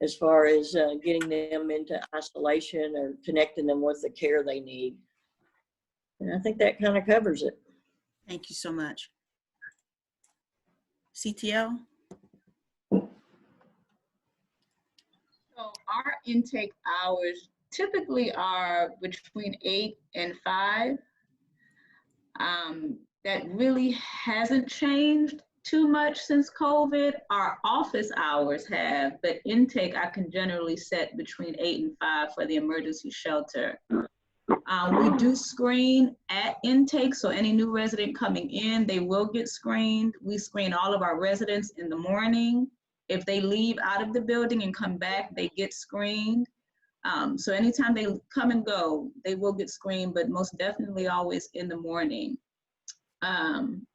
as far as getting them into isolation or connecting them with the care they need. And I think that kind of covers it. Thank you so much. CTL? So our intake hours typically are between 8 and 5. That really hasn't changed too much since COVID. Our office hours have, but intake I can generally set between 8 and 5 for the emergency shelter. We do screen at intake, so any new resident coming in, they will get screened. We screen all of our residents in the morning. If they leave out of the building and come back, they get screened. So anytime they come and go, they will get screened, but most definitely always in the morning.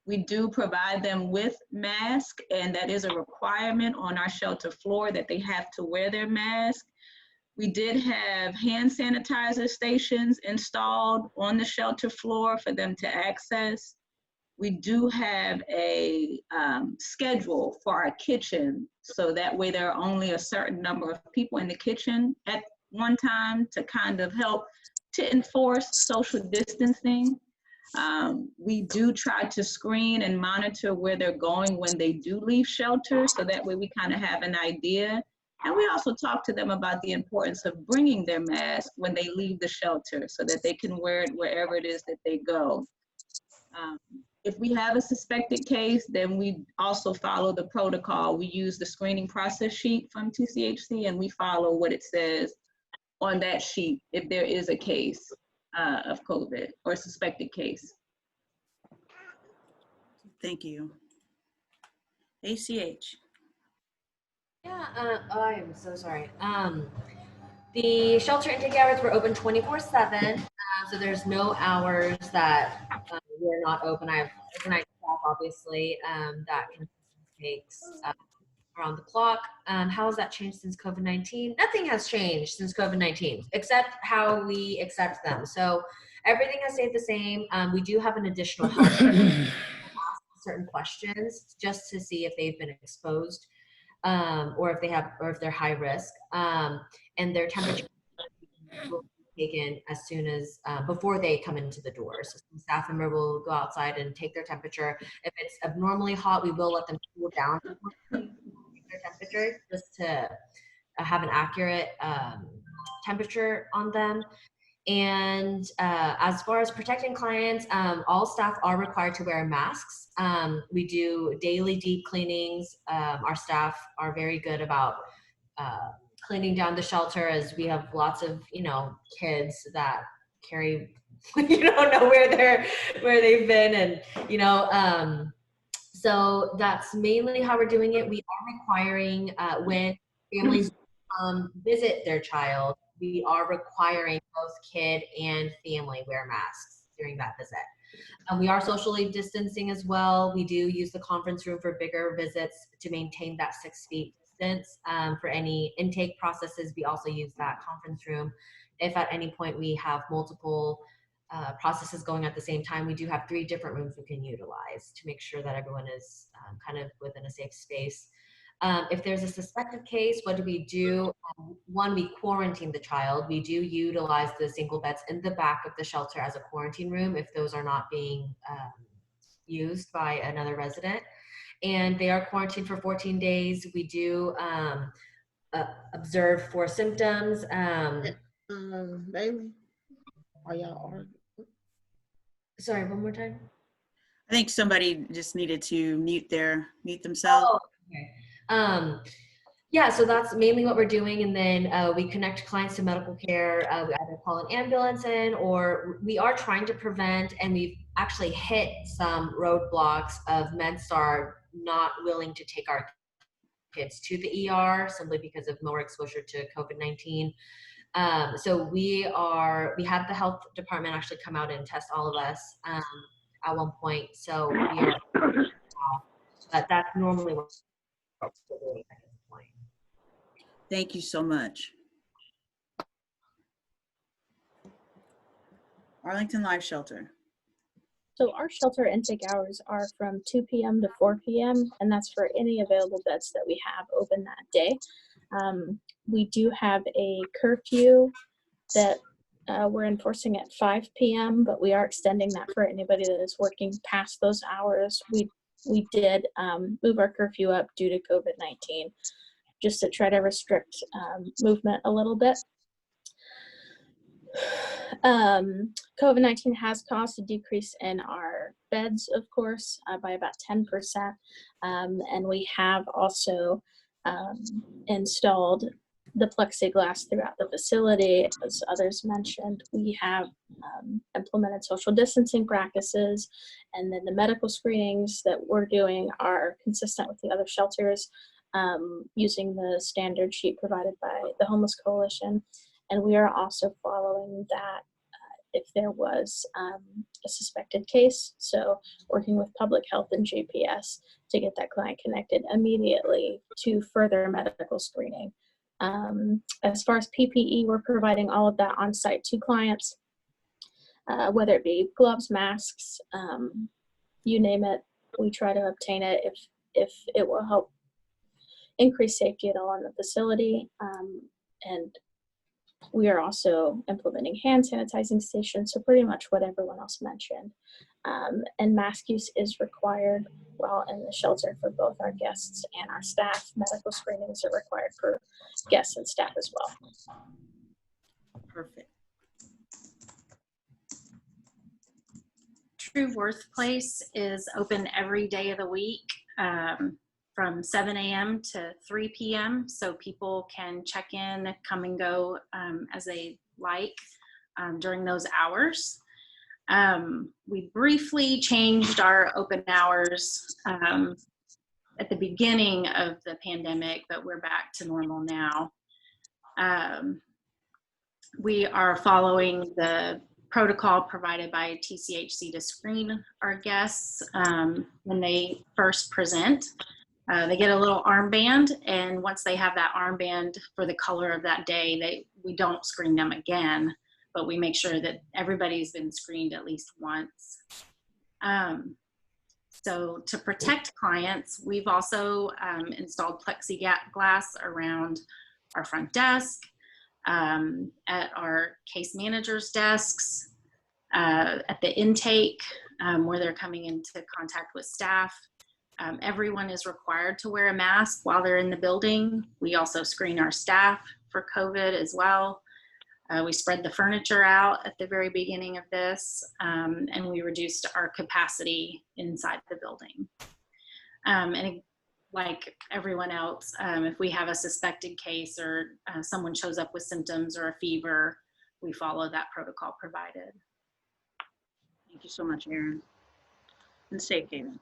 We do provide them with masks, and that is a requirement on our shelter floor that they have to wear their mask. We did have hand sanitizer stations installed on the shelter floor for them to access. We do have a schedule for our kitchen, so that way there are only a certain number of people in the kitchen at one time to kind of help to enforce social distancing. We do try to screen and monitor where they're going when they do leave shelter, so that way we kind of have an idea. And we also talk to them about the importance of bringing their mask when they leave the shelter so that they can wear it wherever it is that they go. If we have a suspected case, then we also follow the protocol. We use the screening process sheet from TCHC, and we follow what it says on that sheet if there is a case of COVID or suspected case. Thank you. ACH. Yeah, I am so sorry. The shelter intake hours were open 24/7, so there's no hours that we're not open. I have overnight staff, obviously, that can takes around the clock. How has that changed since COVID-19? Nothing has changed since COVID-19, except how we accept them. So everything has stayed the same. We do have an additional help ask certain questions just to see if they've been exposed. Or if they're high risk, and their temperature will be taken as soon as before they come into the door. So some staff member will go outside and take their temperature. If it's abnormally hot, we will let them cool down their temperature just to have an accurate temperature on them. And as far as protecting clients, all staff are required to wear masks. We do daily deep cleanings. Our staff are very good about cleaning down the shelter, as we have lots of, kids that carry, you don't know where they've been, and so that's mainly how we're doing it. We are requiring when families visit their child, we are requiring both kid and family wear masks during that visit. We are socially distancing as well. We do use the conference room for bigger visits to maintain that 6 feet distance. For any intake processes, we also use that conference room. If at any point we have multiple processes going at the same time, we do have 3 different rooms we can utilize to make sure that everyone is kind of within a safe space. If there's a suspected case, what do we do? One, we quarantine the child. We do utilize the single beds in the back of the shelter as a quarantine room if those are not being used by another resident. And they are quarantined for 14 days. We do observe for symptoms. Bailey, are y'all arguing? Sorry, one more time. I think somebody just needed to mute themselves. Oh, okay. Yeah, so that's mainly what we're doing, and then we connect clients to medical care. We either call an ambulance in, or we are trying to prevent, and we've actually hit some roadblocks of MedStar not willing to take our kids to the ER simply because of more exposure to COVID-19. So we had the health department actually come out and test all of us at one point. So we are, but that's normally what we're doing at this point. Thank you so much. Arlington Live Shelter. So our shelter intake hours are from 2 p.m. to 4 p.m. and that's for any available beds that we have open that day. We do have a curfew that we're enforcing at 5 p.m., but we are extending that for anybody that is working past those hours. We did move our curfew up due to COVID-19, just to try to restrict movement a little bit. COVID-19 has caused a decrease in our beds, of course, by about 10%. And we have also installed the plexiglass throughout the facility. As others mentioned, we have implemented social distancing practices, and then the medical screenings that we're doing are consistent with the other shelters, using the standard sheet provided by the Homeless Coalition. And we are also following that if there was a suspected case. So working with public health and GPS to get that client connected immediately to further medical screening. As far as PPE, we're providing all of that on site to clients, whether it be gloves, masks, you name it. We try to obtain it if it will help increase safety at all in the facility. And we are also implementing hand sanitizing stations, so pretty much what everyone else mentioned. And mask use is required while in the shelter for both our guests and our staff. Medical screenings are required for guests and staff as well. Perfect. True Worthplace is open every day of the week from 7 a.m. to 3 p.m. So people can check in, come and go as they like during those hours. We briefly changed our open hours at the beginning of the pandemic, but we're back to normal now. We are following the protocol provided by TCHC to screen our guests when they first present. They get a little armband, and once they have that armband for the color of that day, we don't screen them again, but we make sure that everybody's been screened at least once. So to protect clients, we've also installed plexiglass around our front desk, at our case managers' desks, at the intake where they're coming into contact with staff. Everyone is required to wear a mask while they're in the building. We also screen our staff for COVID as well. We spread the furniture out at the very beginning of this, and we reduced our capacity inside the building. And like everyone else, if we have a suspected case or someone shows up with symptoms or a fever, we follow that protocol provided. Thank you so much, Erin. And Safe Haven.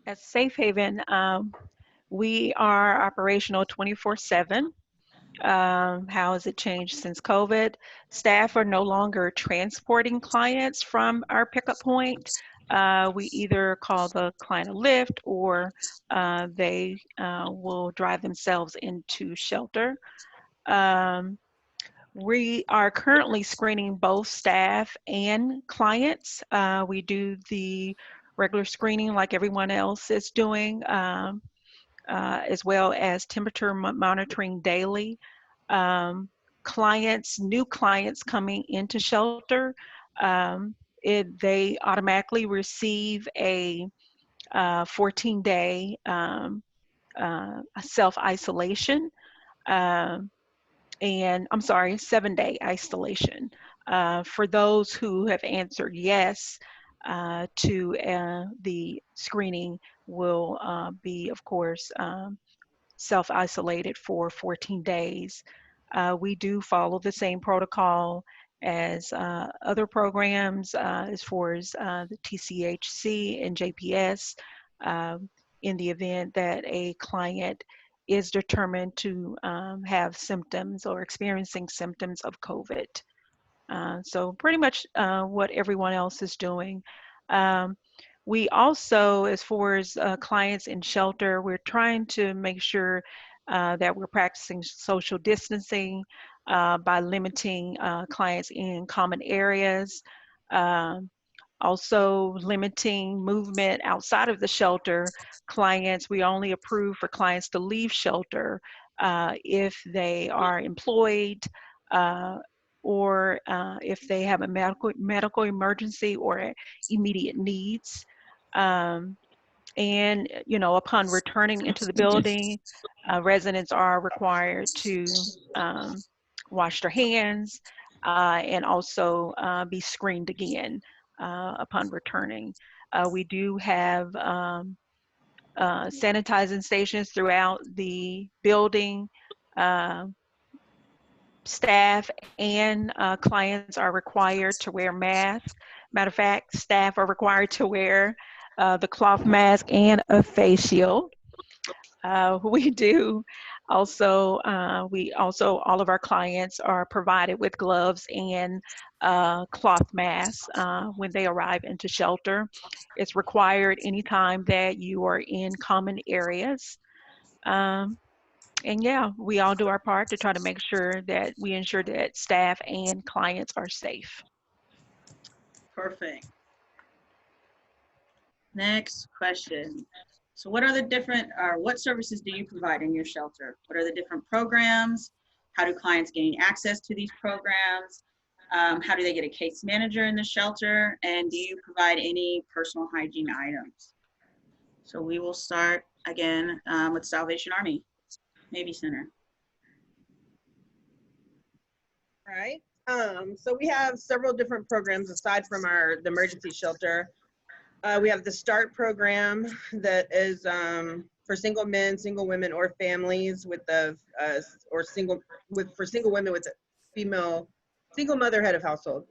At Safe Haven, we are operational 24/7. How has it changed since COVID? Staff are no longer transporting clients from our pickup point. We either call the client a lift, or they will drive themselves into shelter. We are currently screening both staff and clients. We do the regular screening like everyone else is doing, as well as temperature monitoring daily. New clients coming into shelter, they automatically receive a 14-day self-isolation, and I'm sorry, 7-day isolation. For those who have answered yes to the screening, will be, of course, self-isolated for 14 days. We do follow the same protocol as other programs as far as the TCHC and JPS in the event that a client is determined to have symptoms or experiencing symptoms of COVID. So pretty much what everyone else is doing. We also, as far as clients in shelter, we're trying to make sure that we're practicing social distancing by limiting clients in common areas. Also limiting movement outside of the shelter. Clients, we only approve for clients to leave shelter if they are employed or if they have a medical emergency or immediate needs. And, you know, upon returning into the building, residents are required to wash their hands and also be screened again upon returning. We do have sanitizing stations throughout the building. Staff and clients are required to wear masks. Matter of fact, staff are required to wear the cloth mask and a face shield. We do also, all of our clients are provided with gloves and cloth masks when they arrive into shelter. It's required anytime that you are in common areas. And yeah, we all do our part to try to make sure that we ensure that staff and clients are safe. Perfect. Next question. So what are the different, what services do you provide in your shelter? What are the different programs? How do clients gain access to these programs? How do they get a case manager in the shelter? And do you provide any personal hygiene items? So we will start again with Salvation Army, Navy Center. All right. So we have several different programs aside from the emergency shelter. We have the START program that is for single men, single women, or families with for single women with a single mother head of household.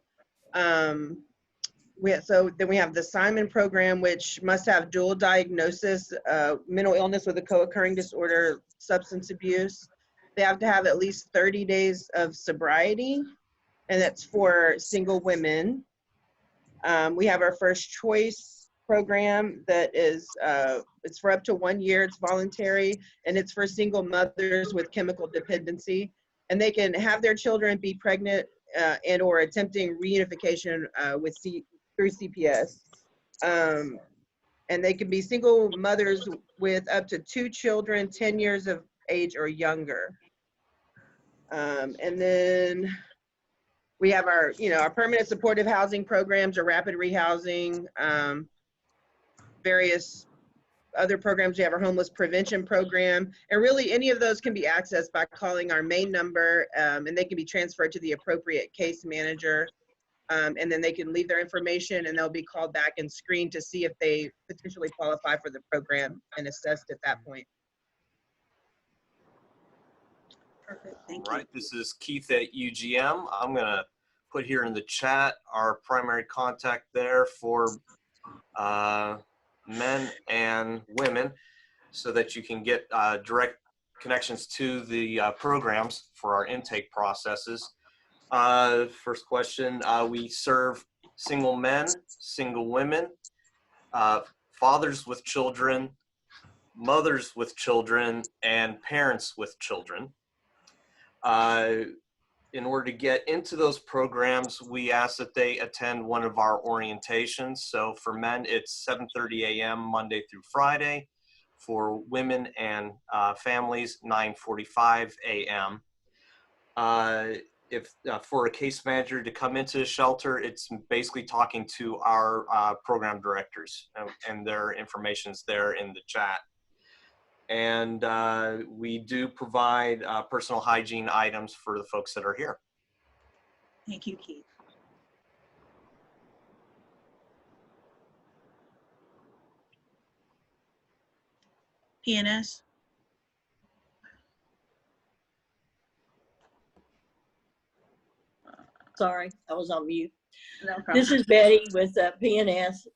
So then we have the Simon program, which must have dual diagnosis, mental illness with a co-occurring disorder, substance abuse. They have to have at least 30 days of sobriety, and that's for single women. We have our First Choice program that is, it's for up to 1 year, it's voluntary, and it's for single mothers with chemical dependency. And they can have their children be pregnant and or attempting reunification through CPS. And they can be single mothers with up to 2 children, 10 years of age or younger. And then we have our permanent supportive housing programs or rapid rehousing, various other programs. We have our homeless prevention program, and really any of those can be accessed by calling our main number, and they can be transferred to the appropriate case manager, and then they can leave their information and they'll be called back and screened to see if they potentially qualify for the program and assessed at that point. Perfect, thank All right, this is Keith at UGM. I'm gonna put here in the chat our primary contact there for men and women so that you can get direct connections to the programs for our intake processes. First question, we serve single men, single women, fathers with children, mothers with children, and parents with children. In order to get into those programs, we ask that they attend one of our orientations. So for men, it's 7:30 a.m. Monday through Friday. For women and families, 9:45 a.m. If for a case manager to come into the shelter, it's basically talking to our program directors, and their information is there in the chat. And we do provide personal hygiene items for the folks that are here. Thank you, Keith. PNS. Sorry, I was on mute. No problem. This is Betty with PNS.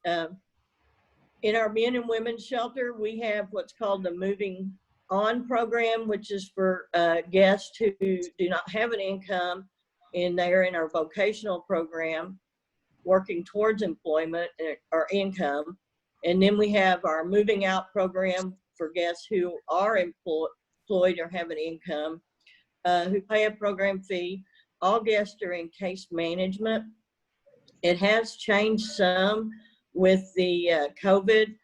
In our men and women's shelter, we have what's called the Moving On program, which is for guests who do not have an income, and they're in our vocational program working towards employment or income. And then we have our Moving Out program for guests who are employed or have an income, who pay a program fee. All guests are in case management. It has changed some with the COVID.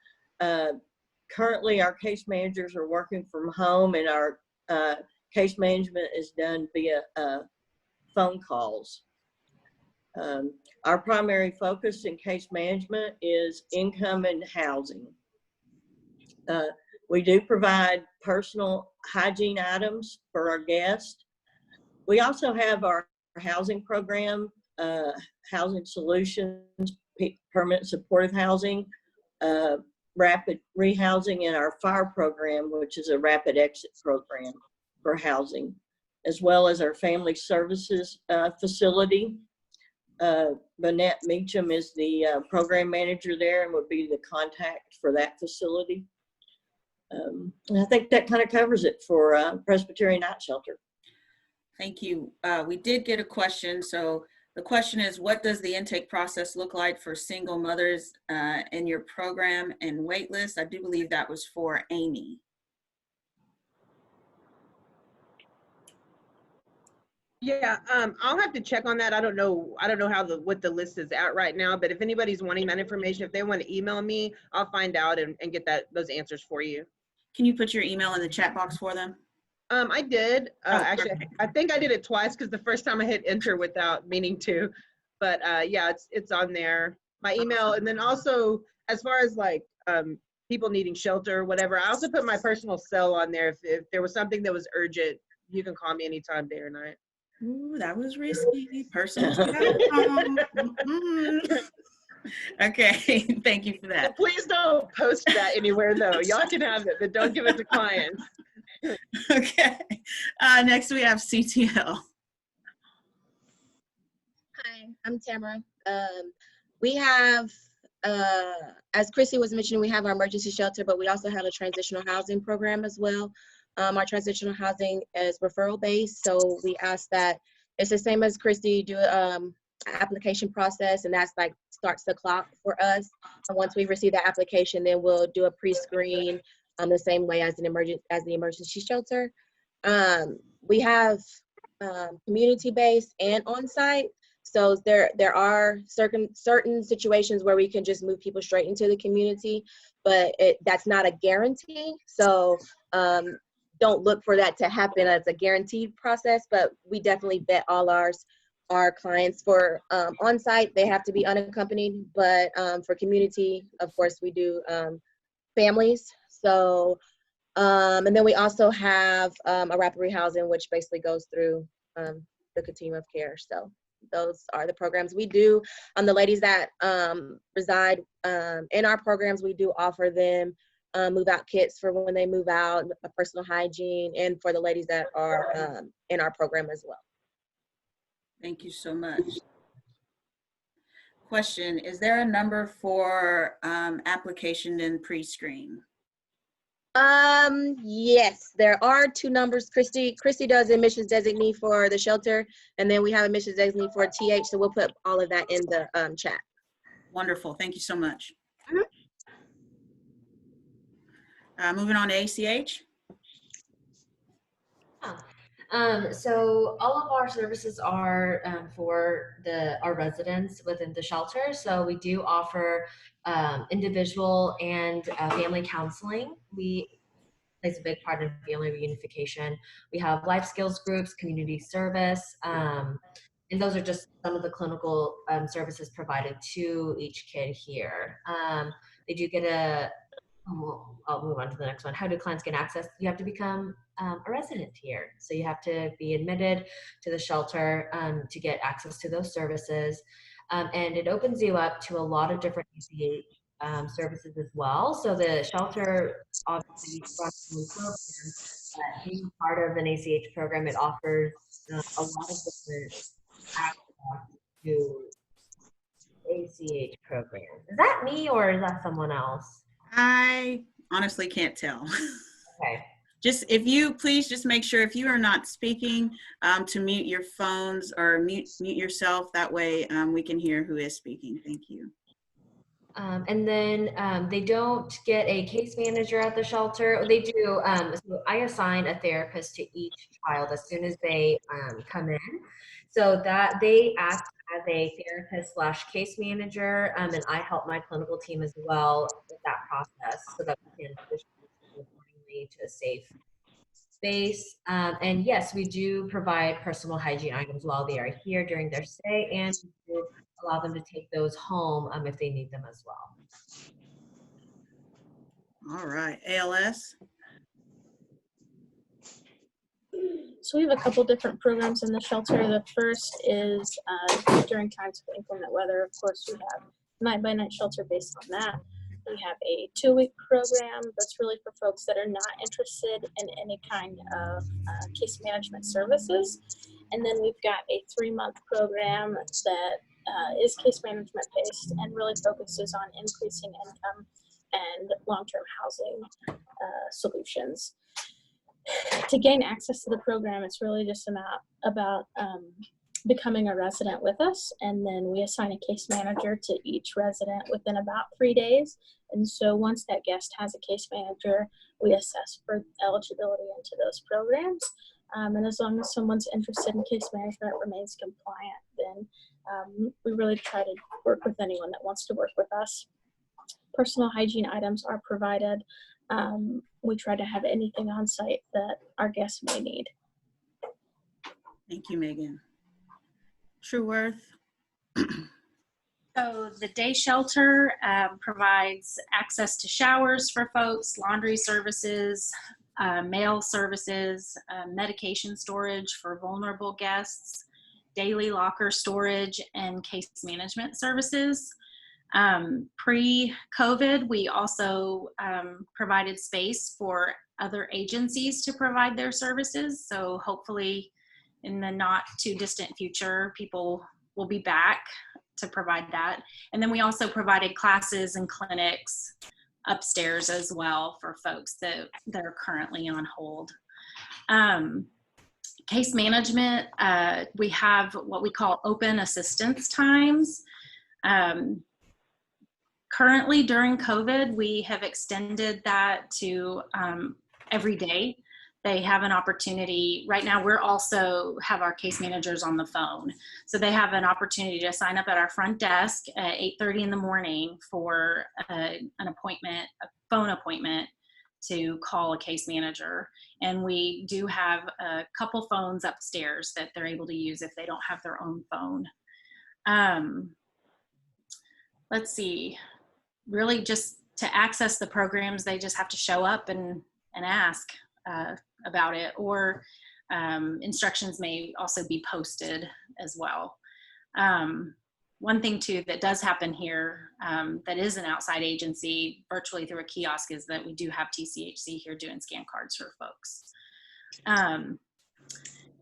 Currently, our case managers are working from home, and our case management is done via phone calls. Our primary focus in case management is income and housing. We do provide personal hygiene items for our guests. We also have our housing program, housing solutions, permanent supportive housing, rapid rehousing, and our fire program, which is a rapid exit program for housing, as well as our family services facility. Bonette Meacham is the program manager there and would be the contact for that facility. And I think that kind of covers it for Presbyterian Night Shelter. Thank you. We did get a question. So the question is, what does the intake process look like for single mothers in your program and waitlist? I do believe that was for Amy. Yeah, I'll have to check on that. I don't know how what the list is at right now, but if anybody's wanting that information, if they want to email me, I'll find out and get those answers for you. Can you put your email in the chat box for them? I did. Actually, perfect. I think I did it twice because the first time I hit enter without meaning to. But yeah, it's on there. My email, and then also as far as like people needing shelter or whatever, I also put my personal cell on there. If there was something that was urgent, you can call me anytime, day or night. Ooh, that was risky. Personal. Okay, thank you for that. Please don't post that anywhere though. Y'all can have it, but don't give it to clients. Okay. Next we have CTL. Hi, I'm Tamara. We have, as Chrissy was mentioning, we have our emergency shelter, but we also have a transitional housing program as well. Our transitional housing is referral based, so we ask that it's the same as Chrissy, do application process, and that's like starts the clock for us. And once we receive that application, then we'll do a pre-screen the same way as the emergency shelter. We have community-based and on-site. So there are certain situations where we can just move people straight into the community, but that's not a guarantee. So don't look for that to happen as a guaranteed process, but we definitely vet all our clients for on-site. They have to be unaccompanied, but for community, of course, we do families. So, and then we also have a rapid rehousing, which basically goes through the continuum of care. So those are the programs we do. The ladies that reside in our programs, we do offer them move out kits for when they move out, personal hygiene, and for the ladies that are in our program as well. Thank you so much. Question, is there a number for application and pre-screen? Yes, there are 2 numbers. Christy does admissions designee for the shelter, and then we have admissions designee for TH, so we'll put all of that in the chat. Wonderful, thank you so much. Moving on to ACH. So all of our services are for our residents within the shelter. So we do offer individual and family counseling. Plays a big part in family reunification. We have life skills groups, community service, and those are just some of the clinical services provided to each kid here. They do get I'll move on to the next one. How do clients get access? You have to become a resident here. So you have to be admitted to the shelter to get access to those services. And it opens you up to a lot of different ACH services as well. So the shelter obviously being part of an ACH program, it offers a lot of different access to ACH programs. Is that me or is that someone else? I honestly can't tell. Okay. Just if you please just make sure if you are not speaking to mute your phones or mute yourself. That way we can hear who is speaking. Thank you. And then they don't get a case manager at the shelter. They do. So I assign a therapist to each child as soon as they come in, so that they act as a therapist slash case manager, and I help my clinical team as well with that process, so that we can push accordingly to a safe space. And yes, we do provide personal hygiene items while they are here during their stay, and we do allow them to take those home if they need them as well. All right, ALS. So we have a couple different programs in the shelter. The first is during times of inclement weather. Of course, we have night-by-night shelter based on that. We have a 2-week program that's really for folks that are not interested in any kind of case management services. And then we've got a 3-month program that is case management based and really focuses on increasing income and long-term housing solutions. To gain access to the program, it's really just about becoming a resident with us, and then we assign a case manager to each resident within about 3 days. And so once that guest has a case manager, we assess for eligibility into those programs. And as long as someone's interested in case management, remains compliant, then we really try to work with anyone that wants to work with us. Personal hygiene items are provided. We try to have anything on site that our guests may need. Thank you, Megan. True Worth. So the day shelter provides access to showers for folks, laundry services, mail services, medication storage for vulnerable guests, daily locker storage, and case management services. Pre-COVID, we also provided space for other agencies to provide their services. So hopefully in the not too distant future, people will be back to provide that. And then we also provided classes and clinics upstairs as well for folks that are currently on hold. Case management, we have what we call open assistance times. Currently during COVID, we have extended that to every day. They have an opportunity. Right now, we're also have our case managers on the phone. So they have an opportunity to sign up at our front desk at 8:30 in the morning for an appointment, a phone appointment, to call a case manager. And we do have a couple phones upstairs that they're able to use if they don't have their own phone. Let's see. Really just to access the programs, they just have to show up and ask about it, or instructions may also be posted as well. One thing too that does happen here that is an outside agency virtually through a kiosk is that we do have TCHC here doing scan cards for folks.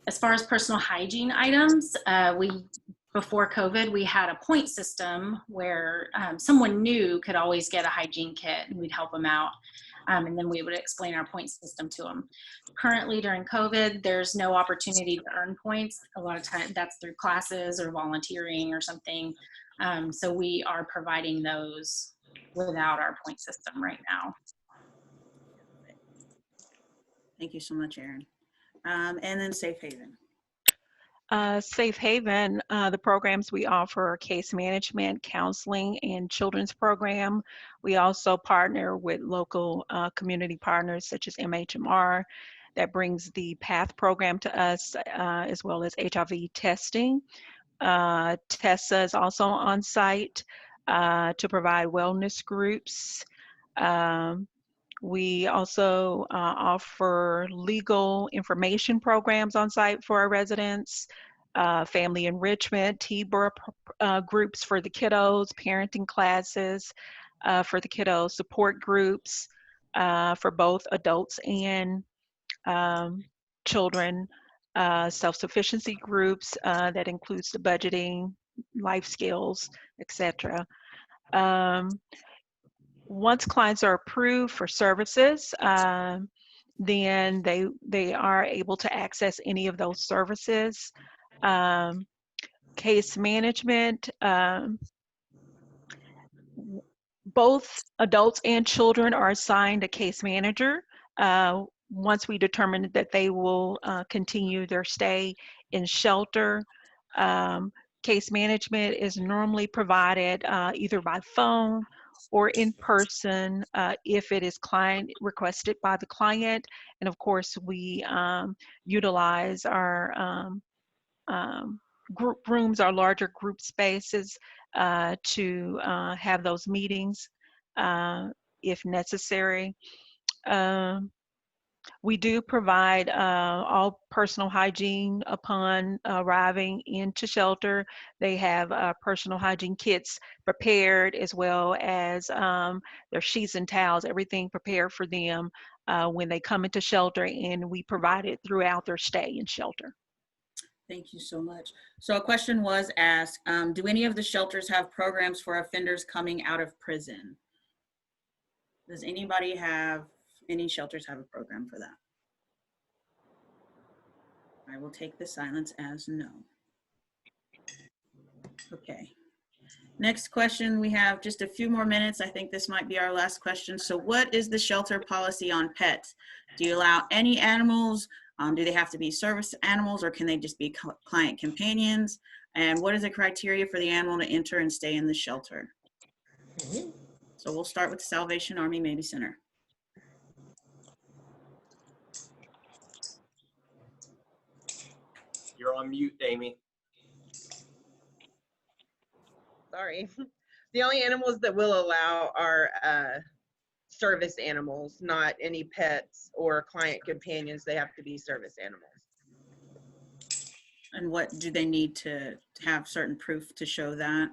As far as personal hygiene items, before COVID, we had a point system where someone new could always get a hygiene kit and we'd help them out. And then we would explain our point system to them. Currently during COVID, there's no opportunity to earn points. A lot of times that's through classes or volunteering or something. So we are providing those without our point system right now. Thank you so much, Erin. And then Safe Haven. Safe Haven, the programs we offer are case management, counseling, and children's program. We also partner with local community partners such as MHMR that brings the PATH program to us, as well as HIV testing. TESSA is also on site to provide wellness groups. We also offer legal information programs on site for our residents, family enrichment, TBRA groups for the kiddos, parenting classes for the kiddos, support groups for both adults and children, self-sufficiency groups that includes the budgeting, life skills, etc. Once clients are approved for services, then they are able to access any of those services. Case management, both adults and children are assigned a case manager once we determine that they will continue their stay in shelter. Case management is normally provided either by phone or in person if it is client requested by the client. And of course, we utilize our group rooms, our larger group spaces to have those meetings if necessary. We do provide all personal hygiene upon arriving into shelter. They have personal hygiene kits prepared, as well as their sheets and towels, everything prepared for them when they come into shelter, and we provide it throughout their stay in shelter. Thank you so much. So a question was asked, do any of the shelters have programs for offenders coming out of prison? Does anybody have, any shelters have a program for that? I will take the silence as no. Okay. Next question, we have just a few more minutes. I think this might be our last question. So what is the shelter policy on pets? Do you allow any animals? Do they have to be service animals, or can they just be client companions? And what is the criteria for the animal to enter and stay in the shelter? So we'll start with the Salvation Army Maybe Center. You're on mute, Amy. Sorry. The only animals that we'll allow are service animals, not any pets or client companions. They have to be service animals. And what do they need to have certain proof to show that?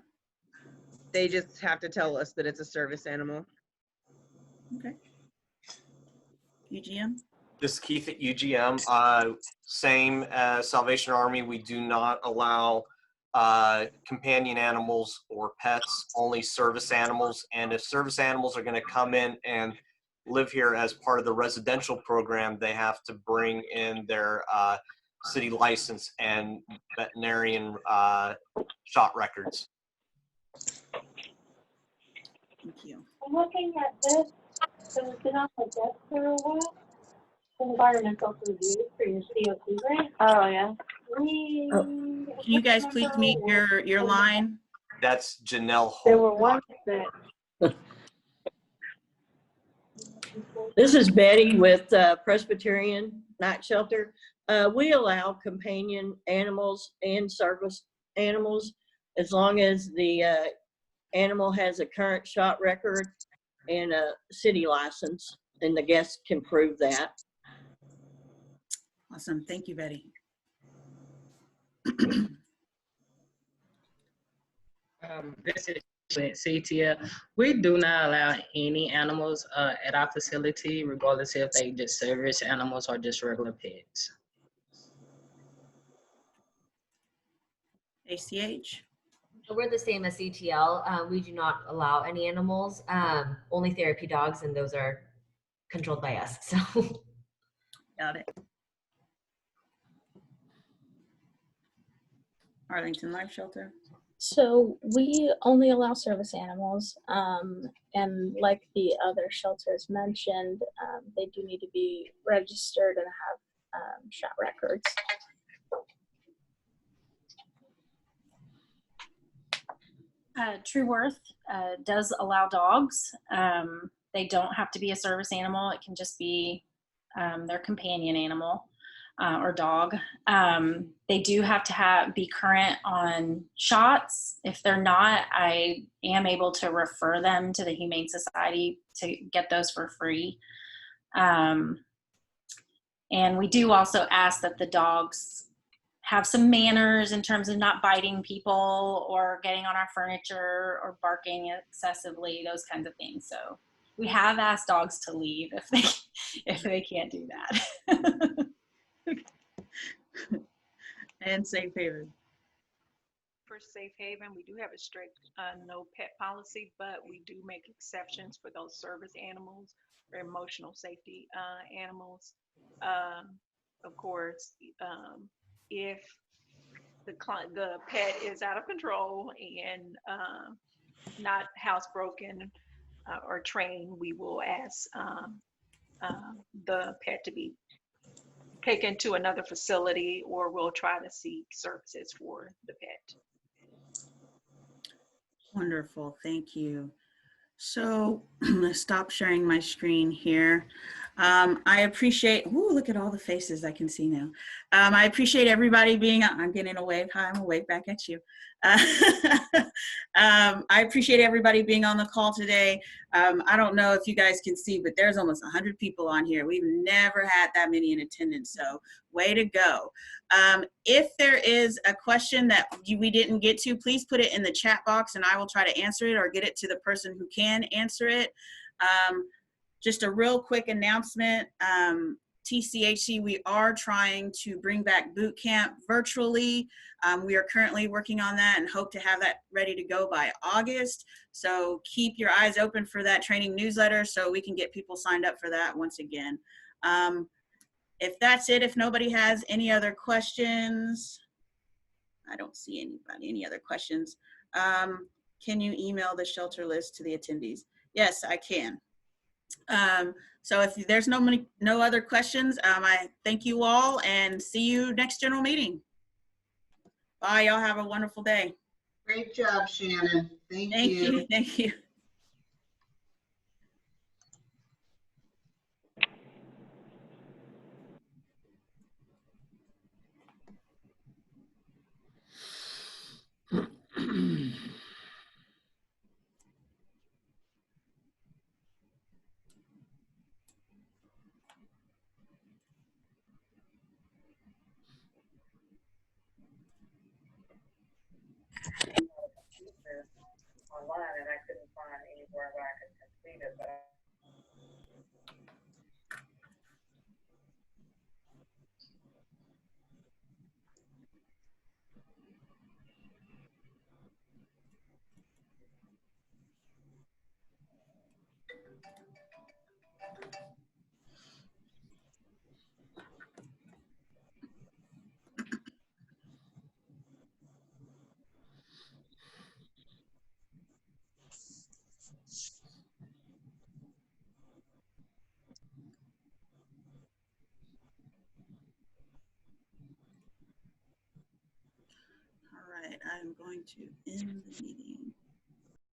They just have to tell us that it's a service animal. Okay. UGM? This is Keith at UGM. Same as Salvation Army, we do not allow companion animals or pets, only service animals. And if service animals are going to come in and live here as part of the residential program, they have to bring in their city license and veterinarian shot records. Thank you. I'm looking at this. So it's been on my desk for a while. Environmental review for your CO2 grant. Oh yeah. Can you guys please mute your line? That's Janelle Holt. There were ones that. This is Betty with Presbyterian Night Shelter. We allow companion animals and service animals as long as the animal has a current shot record and a city license, and the guest can prove that. Awesome. Thank you, Betty. This is CTL. We do not allow any animals at our facility, regardless if they just service animals or just regular pets. ACH? We're the same as CTL. We do not allow any animals, only therapy dogs, and those are controlled by us. So. Got it. Arlington Life Shelter? So we only allow service animals, and like the other shelters mentioned, they do need to be registered and have shot records. True Worth does allow dogs. They don't have to be a service animal. It can just be their companion animal or dog. They do have to be current on shots. If they're not, I am able to refer them to the Humane Society to get those for free. And we do also ask that the dogs have some manners in terms of not biting people or getting on our furniture or barking excessively, those kinds of things. So we have asked dogs to leave if they can't do that. And Safe Haven. For Safe Haven, we do have a strict no pet policy, but we do make exceptions for those service animals or emotional safety animals. Of course, if the pet is out of control and not housebroken, or trained, we will ask the pet to be taken to another facility, or we'll try to seek services for the pet. Wonderful, thank you. So I'm gonna stop sharing my screen here. I appreciate, ooh, look at all the faces I can see now. I appreciate everybody being, I'm getting a wave, hi, I'm a wave back at you. I appreciate everybody being on the call today. I don't know if you guys can see, but there's almost 100 people on here. We've never had that many in attendance, so way to go. If there is a question that we didn't get to, please put it in the chat box and I will try to answer it or get it to the person who can answer it. Just a real quick announcement. TCHC, we are trying to bring back boot camp virtually. We are currently working on that and hope to have that ready to go by August. So keep your eyes open for that training newsletter so we can get people signed up for that once again. If that's it, if nobody has any other questions, I don't see anybody, any other questions. Can you email the shelter list to the attendees? Yes, I can. So if there's no other questions, I thank you all and see you next general meeting. Bye, y'all have a wonderful day. Great job, Shannon. Thank you. Thank you, thank you. Online and I couldn't find anywhere where I could complete it, but All right, I'm going to end the meeting.